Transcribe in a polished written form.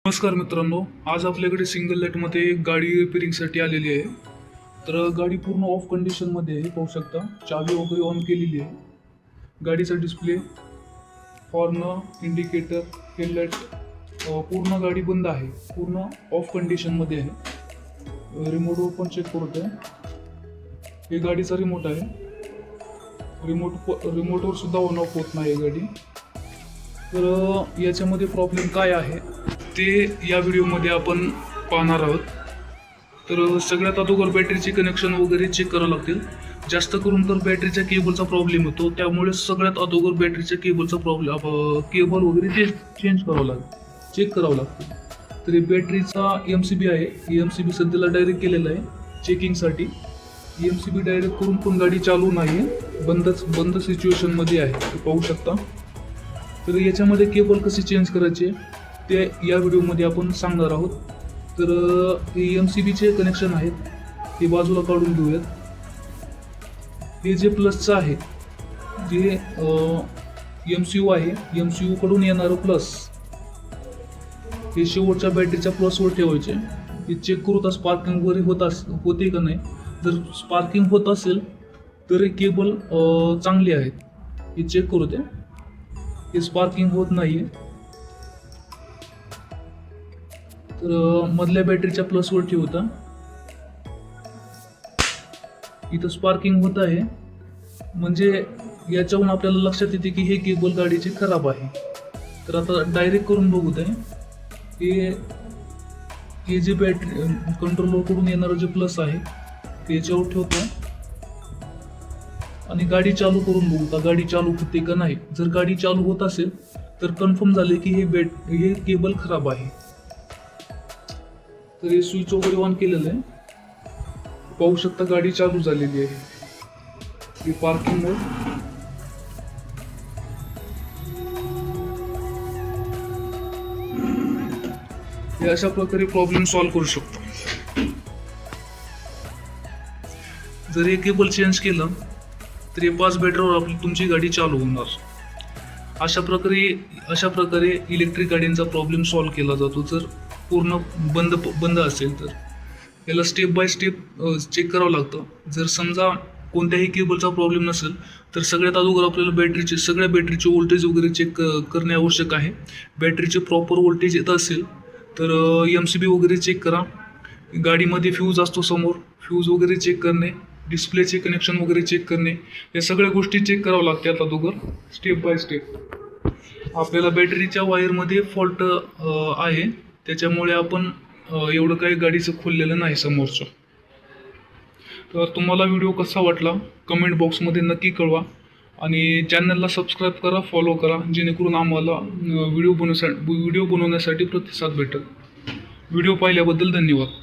नमस्कार मित्रांनो, आज आपल्याकडे सिंगल लाईटमध्ये एक गाडी रिपेरिंगसाठी आलेली आहे. तर गाडी पूर्ण ऑफ कंडिशनमध्ये आहे, पाहू शकता. चावी वगैरे ऑन केलेली आहे. गाडीचा डिस्प्ले, हॉर्न, इंडिकेटर, हेडलाईट पूर्ण गाडी बंद आहे, पूर्ण ऑफ कंडिशनमध्ये आहे. रिमोटवर पण चेक करत आहे. हे गाडीचा रिमोट आहे. रिमोटवर सुद्धा ऑन ऑफ होत नाही गाडी. तर याच्यामध्ये प्रॉब्लेम काय आहे ते या व्हिडिओमध्ये आपण पाहणार आहोत. तर सगळ्यात अगोदर बॅटरीचे कनेक्शन वगैरे चेक करावं लागतील. जास्त करून तर बॅटरीच्या केबलचा प्रॉब्लेम होतो, त्यामुळे सगळ्यात अगोदर बॅटरीच्या केबलचा केबल वगैरे चेंज करावं लागेल, चेक करावं लागतं. तर बॅटरीचा MCB आहे, MCB सध्याला डायरेक्ट केलेला आहे चेकिंगसाठी. MCB डायरेक्ट करून पण गाडी चालू नाही आहे, बंद सिच्युएशनमध्ये आहे, पाहू शकता. तर याच्यामध्ये केबल कसे चेंज करायचे ते या व्हिडिओमध्ये आपण सांगणार आहोत. तर हे MCBचे कनेक्शन आहेत, हे बाजूला काढून घेऊयात. हे जे प्लसचं आहे, जे MCU आहे, MCU कडून येणारं प्लस हे शेवटच्या बॅटरीच्या प्लसवर ठेवायचे. हे चेक करू तर स्पार्किंग वगैरे होते का नाही. जर स्पार्किंग होत असेल तर हे केबल चांगली आहेत, हे चेक करू ते. हे स्पार्किंग होत नाही तर मधल्या बॅटरीच्या प्लसवर ठेवता. इथं स्पार्किंग होत आहे, म्हणजे याच्यावरून आपल्याला लक्षात येते की हे केबल गाडीचे खराब आहे. तर आता डायरेक्ट करून बघू आहे. हे जे बॅटरी कंट्रोलरकडून येणारं जे प्लस आहे ते याच्यावर ठेवतो आणि गाडी चालू करून बघू का गाडी चालू होते का नाही. जर गाडी चालू होत असेल तर कन्फर्म झाले की हे केबल खराब आहे. तर हे स्विच वगैरे ऑन केलेलं आहे, पाहू शकता. गाडी चालू झालेली आहे. हे पार्किंग मोड. हे अशा प्रकारे प्रॉब्लेम सॉल्व्ह करू शकतो. जर हे केबल चेंज केलं तर हे 5 बॅटरीवर तुमची गाडी चालू होणार. अशा प्रकारे इलेक्ट्रिक गाड्यांचा प्रॉब्लेम सॉल्व्ह केला जातो. जर पूर्ण बंद असेल तर याला स्टेप बाय स्टेप चेक करावं लागतं. जर समजा कोणत्याही केबलचा प्रॉब्लेम नसेल तर सगळ्यात अगोदर आपल्याला सगळ्या बॅटरीचे व्होल्टेज वगैरे चेक करणे आवश्यक आहे. बॅटरीचे प्रॉपर व्होल्टेज येत असेल तर MCB वगैरे चेक करा. गाडीमध्ये फ्यूज असतो समोर, फ्यूज वगैरे चेक करणे, डिस्प्लेचे कनेक्शन वगैरे चेक करणे, या सगळ्या गोष्टी चेक करावं लागतात अगोदर स्टेप बाय स्टेप. आपल्याला बॅटरीच्या वायरमध्ये फॉल्ट आहे, त्याच्यामुळे आपण एवढं काही गाडीचं खोललेलं नाही समोरचं. तर तुम्हाला व्हिडिओ कसा वाटला कमेंट बॉक्समध्ये नक्की कळवा आणि चॅनलला सबस्क्राईब करा, फॉलो करा, जेणेकरून आम्हाला व्हिडिओ बनवण्यासाठी प्रतिसाद भेटेल. व्हिडिओ पाहिल्याबद्दल धन्यवाद.